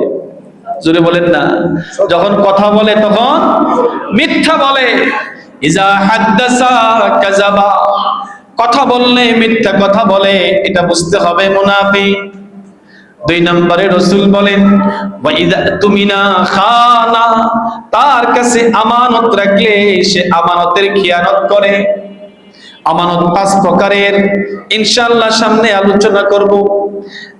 জোরে বলেন না, যখন কথা বলে তখন মিথ্যা বলে। ইজা হাদ্দাসা কাযাবা, কথা বললে মিথ্যা কথা বলে, এটা বুঝতে হবে মুনাফিক। 2 নম্বরে রাসূল বলেন, ওয়া ইযা তুমিনা খানা, তার কাছে আমানত রাখলে সে আমানতের খিয়ানত করে। আমানত 5 প্রকারের, ইনশাআল্লাহ সামনে আলোচনা করব।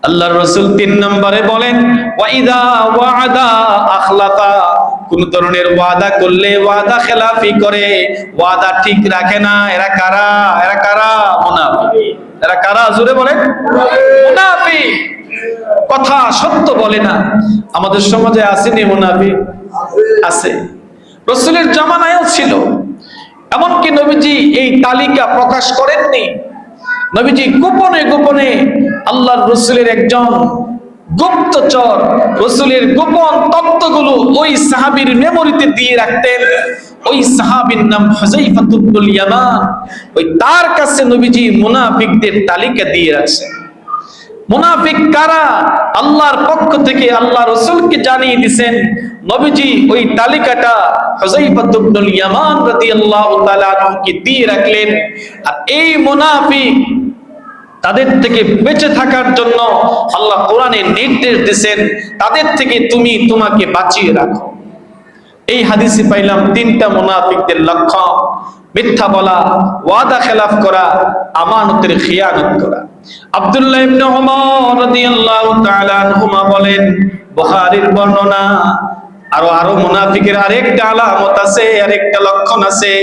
আল্লাহর রাসূল 3 নম্বরে বলেন, ওয়া ইযা ওয়া'দা আখলাফা, কোন ধরনের ওয়াদা করলে ওয়াদা খেলাফি করে, ওয়াদা ঠিক রাখে না। এরা কারা? এরা কারা? মুনাফিক। এরা কারা? জোরে বলেন, মুনাফিক। কথা সত্য বলে না। আমাদের সমাজে আসেনি মুনাফিক? আছে, রাসূলের জামানায়ও ছিল। এমনকি নবীজি এই তালিকা প্রকাশ করেননি। নবীজি গোপনে গোপনে আল্লাহর রাসূলের একজন গুপ্তচর রাসূলের গোপন তত্ত্বগুলো ওই সাহাবীর মেমোরিতে দিয়ে রাখতেন। ওই সাহাবীর নাম হুযায়ফা ইবনুল ইয়ামান। ওই তার কাছে নবীজি মুনাফিকদের তালিকা দিয়ে রাখছেন। মুনাফিক কারা? আল্লাহর পক্ষ থেকে আল্লাহ রাসূলকে জানিয়ে দিয়েছেন। নবীজি ওই তালিকাটা হুযায়ফা ইবনুল ইয়ামান রাদিয়াল্লাহু তাআলা আনহুকে দিয়ে রাখলেন। আর এই মুনাফিক তাদের থেকে বেঁচে থাকার জন্য আল্লাহ কোরআনে নির্দেশ দিয়েছেন, তাদের থেকে তুমি তোমাকে বাঁচিয়ে রাখো। এই হাদিসে পাইলাম 3টা মুনাফিকদের লক্ষণ: মিথ্যা বলা, ওয়াদা খেলাফ করা, আমানতের খিয়ানত করা। আব্দুল্লাহ ইবনে ওমর রাদিয়াল্লাহু তাআলা আনহুমা বলেন, বুখারীর বর্ণনা, আরো মুনাফিকের আরেকটা আলামত আছে, আরেকটা লক্ষণ আছে,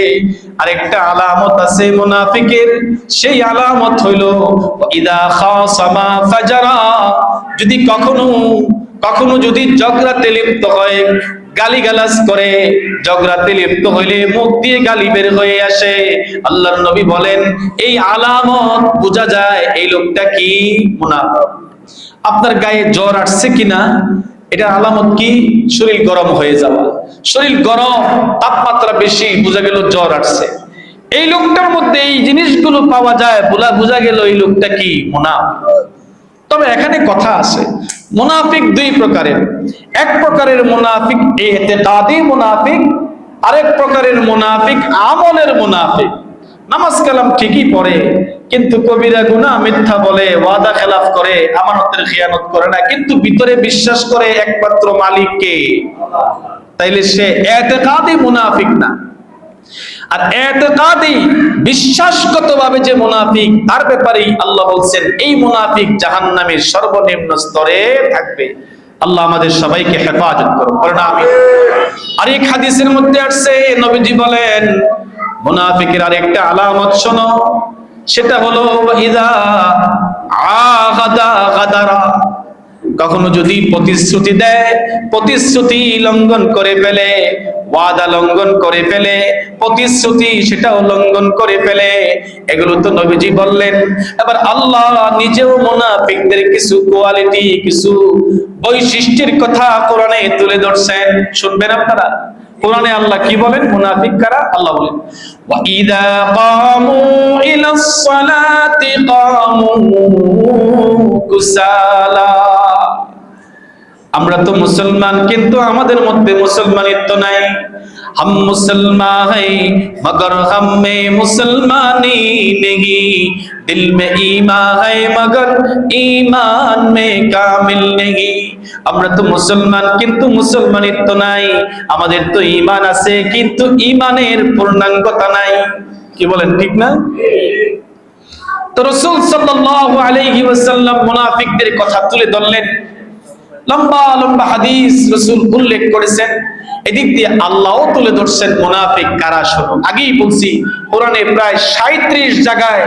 আরেকটা আলামত আছে মুনাফিকের। সেই আলামত হইল ইদা খাসামা ফাজারা, যদি কখনো যদি ঝগড়াতে লিপ্ত হয়, গালিগালাজ করে, ঝগড়াতে লিপ্ত হইলে মুখ দিয়ে গালি বের হয়ে আসে। আল্লাহর নবী বলেন এই আলামত বোঝা যায় এই লোকটা কি? মুনাফিক। আপনার গায়ে জ্বর আসছে কিনা এটা আলামত কি? শরীর গরম হয়ে যাওয়া। শরীর গরম, তাপমাত্রা বেশি, বোঝা গেল জ্বর আসছে। এই লোকটার মধ্যে এই জিনিসগুলো পাওয়া যায়, বোঝা গেল এই লোকটা কি? মুনাফিক। তবে এখানে কথা আছে, মুনাফিক 2 প্রকারের। এক প্রকারের মুনাফিক ইতিকাদি মুনাফিক, আরেক প্রকারের মুনাফিক আমলের মুনাফিক। নামাজ কালাম ঠিকই পড়ে, কিন্তু কবিরা গুনাহ, মিথ্যা বলে, ওয়াদা খেলাফ করে, আমানতের খিয়ানত করে না, কিন্তু ভিতরে বিশ্বাস করে একমাত্র মালিককে। তাইলে সে ইতিকাদি মুনাফিক না। আর ইতিকাদি বিশ্বাসগতভাবে যে মুনাফিক, তার ব্যাপারেই আল্লাহ বলছেন এই মুনাফিক জাহান্নামের সর্বনিম্ন স্তরে থাকবে। আল্লাহ আমাদের সবাইকে হেফাজত করুন, কারণ আমিন। আরেক হাদিসের মধ্যে আসছে, নবীজি বলেন মুনাফিকের আরেকটা আলামত শোনো, সেটা হলো ইযা আগাদা গাদারা, কখনো যদি প্রতিশ্রুতি দেয়, প্রতিশ্রুতি লঙ্ঘন করে ফেলে, ওয়াদা লঙ্ঘন করে ফেলে, প্রতিশ্রুতি সেটাও লঙ্ঘন করে ফেলে। এগুলো তো নবীজি বললেন। এবার আল্লাহ নিজেও মুনাফিকদের কিছু কোয়ালিটি, কিছু বৈশিষ্ট্যের কথা কোরআনে তুলে ধরছেন। শুনবেন আপনারা, কোরআনে আল্লাহ কি বলেন? মুনাফিক কারা? আল্লাহ বলেন, ওয়া ইযা কামু ইলাস সালাতি কামু কুসালা। আমরা তো মুসলমান, কিন্তু আমাদের মধ্যে মুসলমানিত্ব নাই। हम मुसलमान हैं मगर हम में मुसलमानी नहीं, दिल में ईमान है मगर ईमान में कामिल नहीं। আমরা তো মুসলমান, কিন্তু মুসলমানিত্ব নাই। আমাদের তো ঈমান আছে, কিন্তু ঈমানের পূর্ণাঙ্গতা নাই। কি বলেন, ঠিক না? তো রাসূল সাল্লাল্লাহু আলাইহি ওয়াসাল্লাম মুনাফিকদের কথা তুলে ধরলেন, লম্বা লম্বা হাদিস রাসূল উল্লেখ করেছেন। এদিক দিয়ে আল্লাহও তুলে ধরছেন মুনাফিক কারা। শোনো, আগেই বলছি কোরআনে প্রায় 37 জায়গায়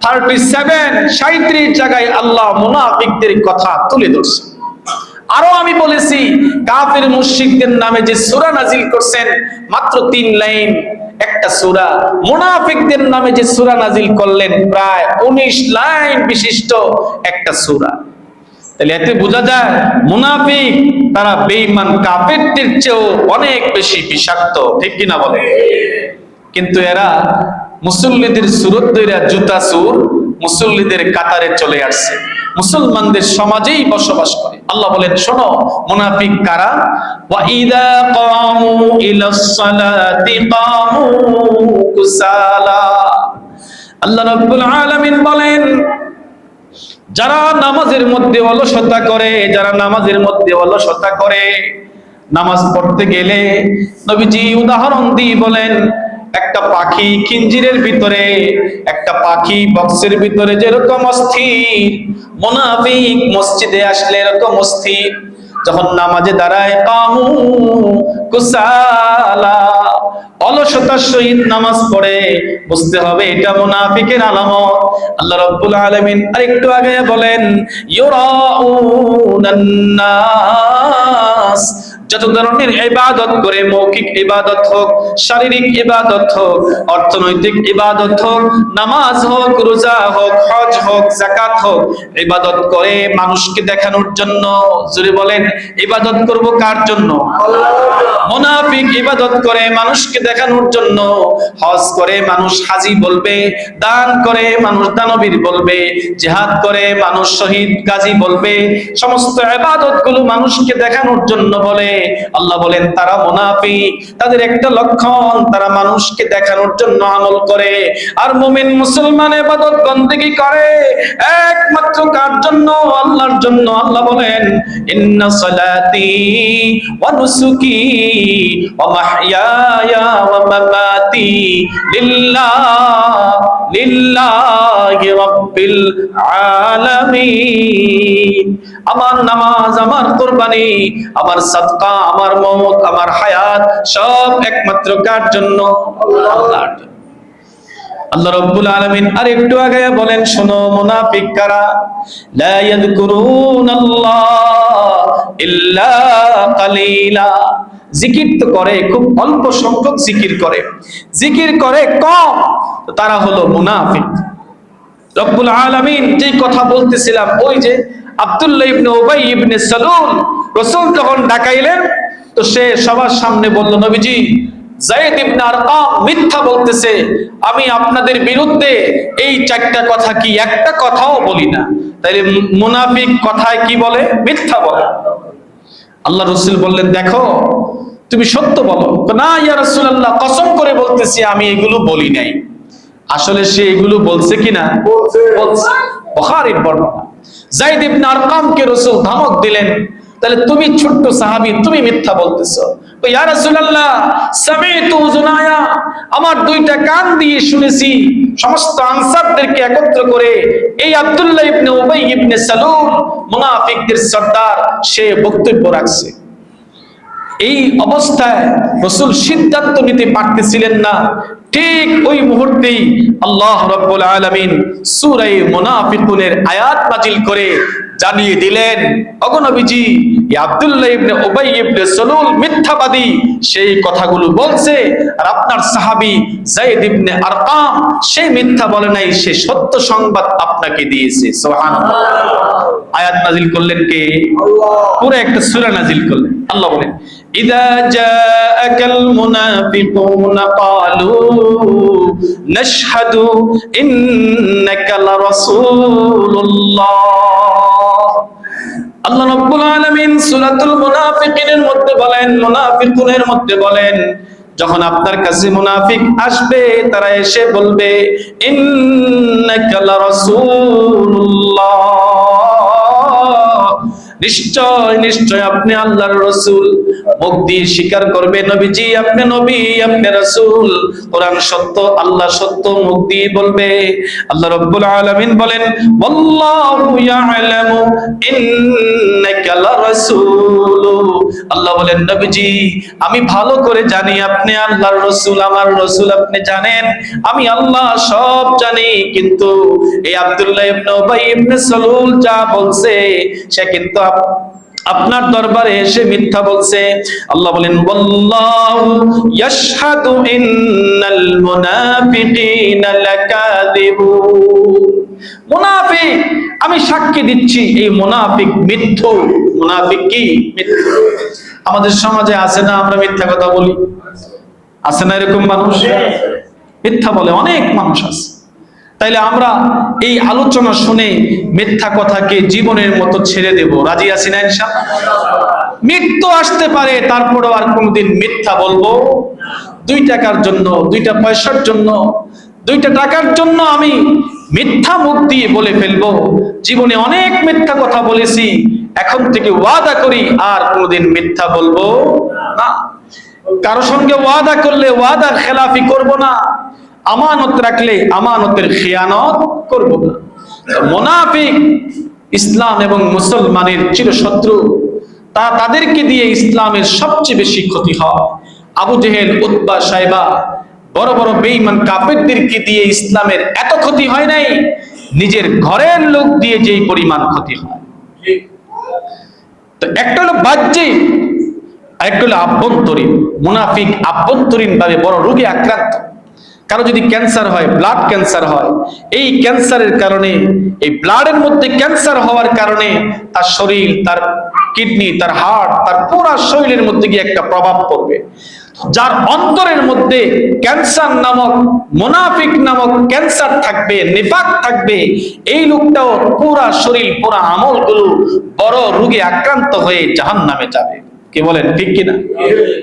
37 জায়গায় আল্লাহ মুনাফিকদের কথা তুলে ধরছেন। আরো আমি বলেছি কাফির মুশরিকদের নামে যে সূরা নাজিল করছেন মাত্র 3 লাইন একটা সূরা, মুনাফিকদের নামে যে সূরা নাজিল করলেন প্রায় 19 লাইন বিশিষ্ট একটা সূরা। তাহলে এতে বোঝা যায় মুনাফিক তারা বেঈমান কাফেরদের চেয়েও অনেক বেশি বিষাক্ত, ঠিক কিনা বলে? কিন্তু এরা মুসল্লিদের সুরত ধইরা জুতা সুর মুসল্লিদের কাতারে চলে আসছে, মুসলমানদের সমাজেই বসবাস করে। আল্লাহ বলেন শোনো মুনাফিক কারা, ওয়া ইযা কামু ইলাস সালাতি কামু কুসালা। আল্লাহ রাব্বুল আলামিন বলেন যারা নামাজের মধ্যে অলসতা করে, যারা নামাজের মধ্যে অলসতা করে, নামাজ পড়তে গেলে নবীজি উদাহরণ দিয়ে বলেন একটা পাখি খিঞ্জিরের ভিতরে, একটা পাখি বক্সের ভিতরে যেরকম অস্থির, মুনাফিক মসজিদে আসলে এরকম অস্থির। যখন নামাজে দাঁড়ায় কামু কুসালা, অলসতার সহিত নামাজ পড়ে, বুঝতে হবে এটা মুনাফিকের আলামত। আল্লাহ রাব্বুল আলামিন আরেকটু আগে বলেন ইউরাউনান নাস, যত ধরনের ইবাদত করে, মৌখিক ইবাদত হোক, শারীরিক ইবাদত হোক, অর্থনৈতিক ইবাদত হোক, নামাজ হোক, রোজা হোক, হজ হোক, যাকাত হোক, ইবাদত করে মানুষকে দেখানোর জন্য। জোরে বলেন ইবাদত করব কার জন্য? মুনাফিক ইবাদত করে মানুষকে দেখানোর জন্য। হজ করে মানুষ হাজী বলবে, দান করে মানুষ দানবীর বলবে, জিহাদ করে মানুষ শহীদ গাজী বলবে, সমস্ত ইবাদত গুলো মানুষকে দেখানোর জন্য বলে। আল্লাহ বলেন তারা মুনাফিক, তাদের একটা লক্ষণ তারা মানুষকে দেখানোর জন্য আমল করে। আর মুমিন মুসলমান ইবাদত বন্দেগী করে একমাত্র কার জন্য? আল্লাহর জন্য। আল্লাহ বলেন ইন্না সালাতি ওয়া নুসুকি ওয়া মাহইয়ায়া ওয়া মামাতি লিল্লাহি রাব্বিল আলামিন। আমার নামাজ, আমার কুরবানি, আমার সাদকা, আমার মওত, আমার হায়াত সব একমাত্র কার জন্য? আল্লাহর জন্য। আল্লাহ রাব্বুল আলামিন আরেকটু আগে বলেন শোনো মুনাফিক কারা, লা ইয়াযকুরুনাল্লাহ ইল্লা কালিলা, জিকির তো করে খুব অল্প সংখ্যক জিকির করে, জিকির করে কম, তো তারা হলো মুনাফিক। রব্বুল আলামিন যে কথা বলতেছিলাম, ওই যে আব্দুল্লাহ ইবনে উবাই ইবনে সালুল রাসূল যখন ডাকাইলেন তো সে সবার সামনে বলল নবীজি যায়েদ ইবনে আরকাম মিথ্যা বলতেছে, আমি আপনাদের বিরুদ্ধে এই 4টা কথা কি একটা কথাও বলি না। তাইলে মুনাফিক কথায় কি বলে? মিথ্যা বলে। আল্লাহ রাসূল বললেন দেখো তুমি সত্য বলো। না ইয়া রাসূলুল্লাহ কসম করে বলতেছি আমি এগুলো বলি নাই। আসলে সে এগুলো বলছে কিনা? বলছে। বুখারীর বর্ণনা। যায়েদ ইবনে আরকামকে রাসূল ধমক দিলেন, তাহলে তুমি ছোট্ট সাহাবী তুমি মিথ্যা বলতেছো। ইয়া রাসূলুল্লাহ সামি'তু উযুনায়া, আমার 2টা কান দিয়ে শুনেছি সমস্ত আনসারদেরকে একত্র করে এই আব্দুল্লাহ ইবনে উবাই ইবনে সালুল মুনাফিকদের সর্দার সে বক্তব্য রাখছে। এই অবস্থায় রাসূল সিদ্ধান্ত নিতে পারতেছিলেন না। ঠিক ওই মুহূর্তেই আল্লাহ রাব্বুল আলামিন সূরা মুনাফিকুনের আয়াত নাযিল করে জানিয়ে দিলেন ওগো নবীজি আব্দুল্লাহ ইবনে উবাই ইবনে সালুল মিথ্যাবাদী, সেই কথাগুলো বলছে। আর আপনার সাহাবী যায়েদ ইবনে আরকাম সে মিথ্যা বলে নাই, সে সত্য সংবাদ আপনাকে দিয়েছে। সুবহানাল্লাহ। আয়াত নাযিল করলেন কে? আল্লাহ। পুরো একটা সূরা নাযিল করলেন। আল্লাহ বলেন ইযা জাআকাল মুনাফিকুনা ক্বালু নাশহাদু ইন্নাকা লারাসূলুল্লাহ। আল্লাহ রাব্বুল আলামিন সূরাতুল মুনাফিকিনের মধ্যে বলেন, মুনাফিকুনের মধ্যে বলেন যখন আপনার কাছে মুনাফিক আসবে তারা এসে বলবে ইন্নাকা লারাসূলুল্লাহ, নিশ্চয় নিশ্চয় আপনি আল্লাহর রাসূল। মুখ দিয়ে স্বীকার করবে নবীজি আপনি নবী, আপনি রাসূল। কোরআন সত্য, আল্লাহ সত্য, মুখ দিয়ে বলবে। আল্লাহ রাব্বুল আলামিন বলেন ওয়াল্লাহু ইয়ালামু ইন্নাকা লারাসূল। আল্লাহ বলেন নবীজি আমি ভালো করে জানি আপনি আল্লাহর রাসূল, আমার রাসূল আপনি জানেন, আমি আল্লাহ সব জানি। কিন্তু এই আব্দুল্লাহ ইবনে উবাই ইবনে সালুল যা বলছে সে কিন্তু আপনার দরবারে এসে মিথ্যা বলছে। আল্লাহ বলেন ওয়াল্লাহু ইয়াশহাদু ইন্নাল মুনাফিকিনা লাকাযিবুন। মুনাফিক, আমি সাক্ষী দিচ্ছি এই মুনাফিক মিথ্যু। মুনাফিক কি? মিথ্যু। আমাদের সমাজে আছে না আমরা মিথ্যা কথা বলি? আছে না এরকম মানুষ? মিথ্যা বলে অনেক মানুষ আছে। তাইলে আমরা এই আলোচনা শুনে মিথ্যা কথাকে জীবনের মতো ছেড়ে দেব, রাজি আছি না ইনশাআল্লাহ? মৃত্যু আসতে পারে, তারপরেও আর কোনোদিন মিথ্যা বলবো? 2 টাকার জন্য, 2টা পয়সার জন্য, 2টা টাকার জন্য আমি মিথ্যা মুখ দিয়ে বলে ফেলবো? জীবনে অনেক মিথ্যা কথা বলেছি, এখন থেকে ওয়াদা করি আর কোনোদিন মিথ্যা বলবো না। কারো সঙ্গে ওয়াদা করলে ওয়াদার খেলাফি করব না, আমানত রাখলে আমানতের খেয়ানত করব না। মুনাফিক ইসলাম এবং মুসলমানের চিরশত্রু, তাদেরকে দিয়ে ইসলামের সবচেয়ে বেশি ক্ষতি হয়। আবু জেহেল, উতবা, সাইবা, বড় বড় বেঈমান কাফেরদেরকে দিয়ে ইসলামের এত ক্ষতি হয় নাই, নিজের ঘরের লোক দিয়ে যেই পরিমাণ ক্ষতি হয়। তো একটা হলো বাহ্যিক, আরেকটা হলো আভ্যন্তরীণ। মুনাফিক আভ্যন্তরীণ ভাবে বড় রোগে আক্রান্ত। কারো যদি ক্যান্সার হয়, ব্লাড ক্যান্সার হয়, এই ক্যান্সারের কারণে, এই ব্লাডের মধ্যে ক্যান্সার হওয়ার কারণে তার শরীর, তার কিডনি, তার হার্ট, তার পুরো শরীরের মধ্যে গিয়ে একটা প্রভাব পড়বে। যার অন্তরের মধ্যে ক্যান্সার নামক, মুনাফিক নামক ক্যান্সার থাকবে, নিফাক থাকবে, এই লোকটাও পুরা শরীর, পুরা আমলগুলো বড় রোগে আক্রান্ত হয়ে জাহান্নামে যাবে। কি বলেন, ঠিক কিনা?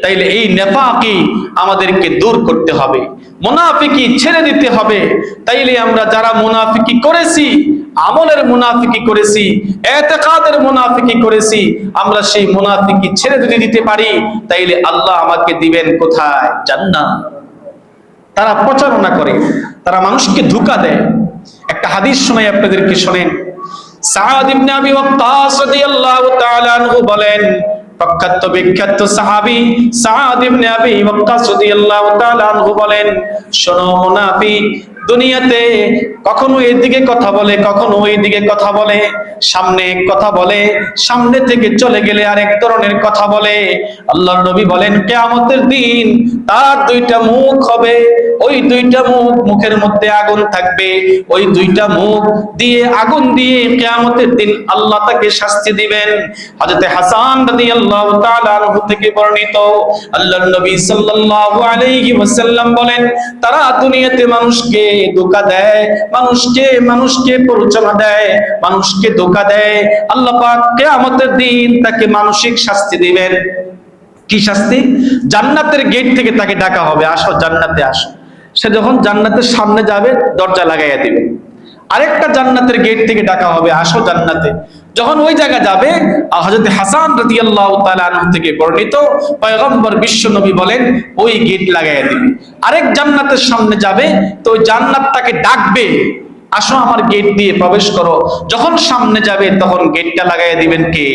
তাইলে এই নেফাকি আমাদেরকে দূর করতে হবে, মুনাফিকি ছেড়ে দিতে হবে। তাইলে আমরা যারা মুনাফিকি করেছি, আমলের মুনাফিকি করেছি, ইতিকাদের মুনাফিকি করেছি, আমরা সেই মুনাফিকি ছেড়ে যদি দিতে পারি, তাইলে আল্লাহ আমাকে দিবেন কোথায়? জান্নাত। তারা প্রচারণা করে, তারা মানুষকে ধোঁকা দেয়। একটা হাদিস শোনাই আপনাদেরকে, শোনেন। সাআদ ইবনে আবি ওয়াক্কাস রাদিয়াল্লাহু তাআলা আনহু বলেন, প্রখ্যাত বিখ্যাত সাহাবী সাআদ ইবনে আবি ওয়াক্কাস রাদিয়াল্লাহু তাআলা আনহু বলেন, শোনো মুনাফিক দুনিয়াতে কখনো এইদিকে কথা বলে, কখনো ওইদিকে কথা বলে, সামনে কথা বলে, সামনে থেকে চলে গেলে আরেক ধরনের কথা বলে। আল্লাহর নবী বলেন কিয়ামতের দিন তার 2টা মুখ হবে, ওই 2টা মুখের মধ্যে আগুন থাকবে, ওই 2টা মুখ দিয়ে আগুন দিয়ে কিয়ামতের দিন আল্লাহ তাকে শাস্তি দিবেন। হযরত হাসান রাদিয়াল্লাহু তাআলা আনহু থেকে বর্ণিত, আল্লাহর নবী সাল্লাল্লাহু আলাইহি ওয়াসাল্লাম বলেন, তারা দুনিয়াতে মানুষকে ধোঁকা দেয়, মানুষকে প্ররোচনা দেয়, মানুষকে ধোঁকা দেয়। আল্লাহ পাক কিয়ামতের দিন তাকে মানসিক শাস্তি দিবেন। কি শাস্তি? জান্নাতের গেট থেকে তাকে ডাকা হবে, আসো জান্নাতে আসো। সে যখন জান্নাতের সামনে যাবে দরজা লাগাইয়া দিবে। আরেকটা জান্নাতের গেট থেকে ডাকা হবে, আসো জান্নাতে। যখন ওই জায়গা যাবে, হযরত হাসান রাদিয়াল্লাহু তাআলা আনহু থেকে বর্ণিত, পয়গম্বর বিশ্ব নবী বলেন ওই গেট লাগাইয়া দিবে। আরেক জান্নাতের সামনে যাবে, তো ওই জান্নাত তাকে ডাকবে, আসো আমার গেট দিয়ে প্রবেশ করো। যখন সামনে যাবে তখন গেটটা লাগাইয়া দিবেন কে?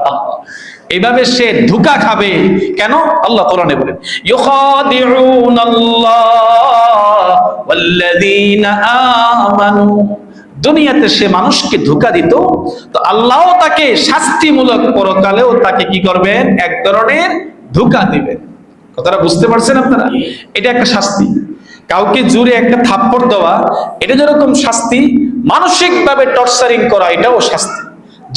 আল্লাহ। এইভাবে সে ধোঁকা খাবে। কেন? আল্লাহ কোরআনে বলেন, ইউখাদিউনাল্লাহ ওয়াল্লাযীনা আমানু। দুনিয়াতে সে মানুষকে ধোঁকা দিত, তো আল্লাহও তাকে শাস্তিমূলক পরকালেও তাকে কি করবেন? এক ধরনের ধোঁকা দিবেন। কথাটা বুঝতে পারছেন আপনারা? এটা একটা শাস্তি। কাউকে জোরে একটা থাপ্পড় দেওয়া, এটা যেরকম শাস্তি, মানসিকভাবে টর্চারিং করা এটাও শাস্তি।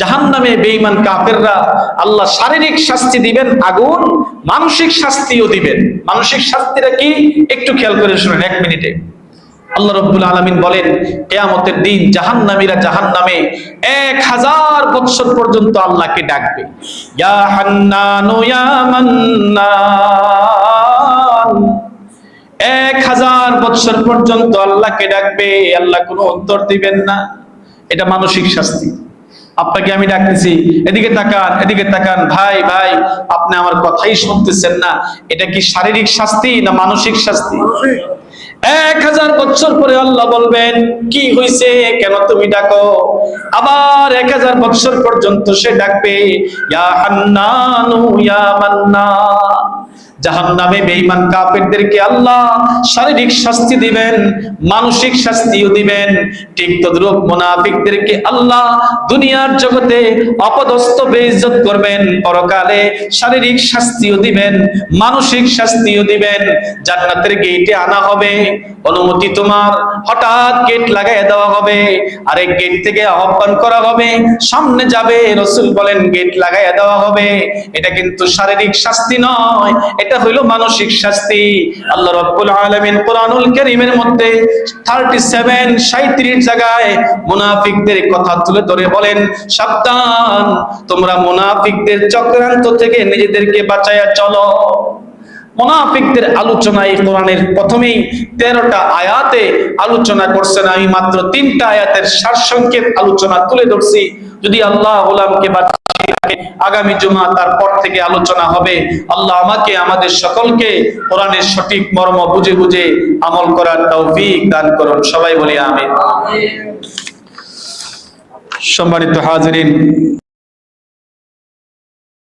জাহান্নামে বেঈমান কাফেররা আল্লাহ শারীরিক শাস্তি দিবেন আগুন, মানসিক শাস্তিও দিবেন। মানসিক শাস্তিটা কি একটু খেয়াল করে শুনুন 1 মিনিটে। আল্লাহ রাব্বুল আলামিন বলেন, কিয়ামতের দিন জাহান্নামীরা জাহান্নামে 1000 বছর পর্যন্ত আল্লাহকে ডাকবে, ইয়া হান্নানু ইয়া মান্নান। 1000 বছর পর্যন্ত আল্লাহকে ডাকবে, আল্লাহ কোনো উত্তর দিবেন না। এটা মানসিক শাস্তি। আপনাকে আমি ডাকতেছি, এদিকে তাকান, এদিকে তাকান, ভাই ভাই আপনি আমার কথাই শুনতেছেন না। এটা কি শারীরিক শাস্তি না মানসিক শাস্তি? 1000 বছর পরে আল্লাহ বলবেন কি হইছে, কেন তুমি ডাকো? আবার 1000 বছর পর্যন্ত সে ডাকবে ইয়া হান্নানু ইয়া মান্নান। জাহান্নামে বেঈমান কাফেরদেরকে আল্লাহ শারীরিক শাস্তি দিবেন, মানসিক শাস্তিও দিবেন। ঠিক তদ্রূপ মুনাফিকদেরকে আল্লাহ দুনিয়ার জগতে অপদস্থ বেইজ্জত করবেন, পরকালে শারীরিক শাস্তিও দিবেন, মানসিক শাস্তিও দিবেন। জান্নাতের গেটে আনা হবে, অনুমতি তোমার, হঠাৎ গেট লাগাই দেওয়া হবে, আরেক গেট থেকে আহ্বান করা হবে, সামনে যাবে। রাসূল বলেন গেট লাগাই দেওয়া হবে। এটা কিন্তু শারীরিক শাস্তি নয়, এটা হইল মানসিক শাস্তি। আল্লাহ রাব্বুল আলামিন কোরআনুল কারীমের মধ্যে 37 জায়গায় মুনাফিকদের কথা তুলে ধরে বলেন, সাবধান, তোমরা মুনাফিকদের চক্রান্ত থেকে নিজেদেরকে বাঁচায়া চলো। মুনাফিকদের আলোচনা এই কোরআনের প্রথমেই 13টা আয়াতে আলোচনা করছেন। আমি মাত্র 3টা আয়াতের সারসংক্ষেপ আলোচনা তুলে ধরছি। যদি আল্লাহ গোলামকে আগামী জুমা তারপর থেকে আলোচনা হবে। আল্লাহ আমাকে আমাদের সকলকে কোরআনের সঠিক মর্ম বুঝে বুঝে আমল করার তৌফিক দান করুন। সবাই বলি আমিন। সম্মানিত হাজিরিন,